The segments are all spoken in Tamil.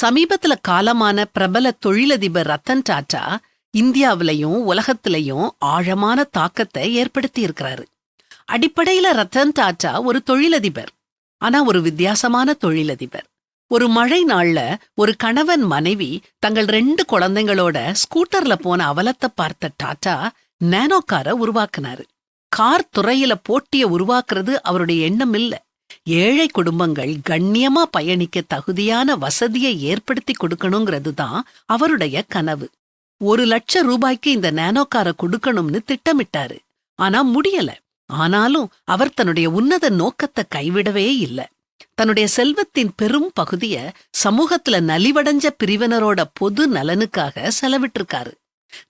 சமீபத்துல காலமான பிரபல தொழிலதிபர் ரத்தன் டாடா இந்தியாவிலையும் உலகத்திலையும் ஆழமான தாக்கத்தை ஏற்படுத்தி இருக்கிறாரு. அடிப்படையில ரத்தன் டாடா ஒரு தொழிலதிபர். ஆனா ஒரு வித்தியாசமான தொழிலதிபர். ஒரு மழை நாள்ல ஒரு கணவன் மனைவி தங்கள் 2 குழந்தைங்களோட ஸ்கூட்டர்ல போன அவலத்தை பார்த்த டாடா நானோ காரை உருவாக்குனாரு. கார் துறையில போட்டிய உருவாக்குறது அவருடைய எண்ணம் இல்ல. ஏழை குடும்பங்கள் கண்ணியமா பயணிக்க தகுதியான வசதியை ஏற்படுத்தி கொடுக்கணுங்கிறது தான் அவருடைய கனவு. 1,00,000 ரூபாய்க்கு இந்த நானோ காரை கொடுக்கணும்னு திட்டமிட்டாரு. ஆனா முடியல. ஆனாலும் அவர் தன்னுடைய உன்னத நோக்கத்தை கைவிடவே இல்ல. தன்னுடைய செல்வத்தின் பெரும் பகுதிய சமூகத்துல நலிவடைஞ்ச பிரிவினரோட பொது நலனுக்காக செலவிட்டிருக்காரு.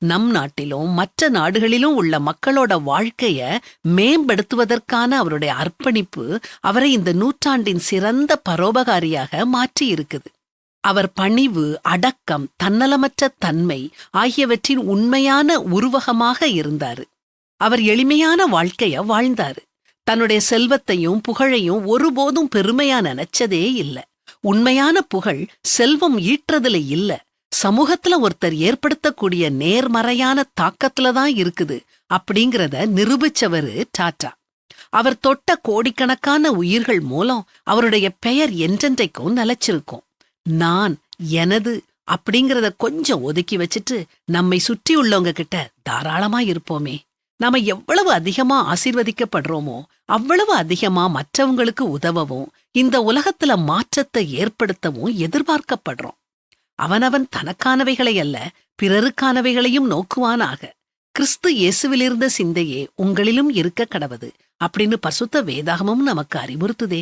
நம் நாட்டிலும் மற்ற நாடுகளிலும் உள்ள மக்களோட வாழ்க்கைய மேம்படுத்துவதற்கான அவருடைய அர்ப்பணிப்பு அவரை இந்த நூற்றாண்டின் சிறந்த பரோபகாரியாக மாற்றி இருக்குது. அவர் பணிவு, அடக்கம், தன்னலமற்ற தன்மை ஆகியவற்றின் உண்மையான உருவகமாக இருந்தாரு. அவர் எளிமையான வாழ்க்கைய வாழ்ந்தாரு. தன்னுடைய செல்வத்தையும் புகழையும் ஒருபோதும் பெருமையா நினைச்சதே இல்ல. உண்மையான புகழ் செல்வம் ஈற்றதுல இல்ல, சமூகத்துல ஒருத்தர் ஏற்படுத்தக்கூடிய நேர்மறையான தாக்கத்துலதான் இருக்குது அப்படிங்கிறத நிரூபிச்சவரு டாடா. அவர் தொட்ட கோடிக்கணக்கான உயிர்கள் மூலம் அவருடைய பெயர் என்றென்றைக்கும் நிலைச்சிருக்கும். நான், எனது அப்படிங்கிறத கொஞ்சம் ஒதுக்கி வச்சுட்டு நம்மை சுற்றி உள்ளவங்க கிட்ட தாராளமா இருப்போமே. நாம எவ்வளவு அதிகமா ஆசீர்வதிக்கப்படுறோமோ அவ்வளவு அதிகமா மற்றவங்களுக்கு உதவவும் இந்த உலகத்துல மாற்றத்தை ஏற்படுத்தவும் எதிர்பார்க்கப்படுறோம். அவனவன் தனக்கானவைகளை அல்ல பிறருக்கானவைகளையும் நோக்குவானாக. கிறிஸ்து இயேசுவிலிருந்த சிந்தையே உங்களிலும் இருக்க கடவது அப்படின்னு பரிசுத்த வேதாகமும் நமக்கு அறிவுறுத்துதே.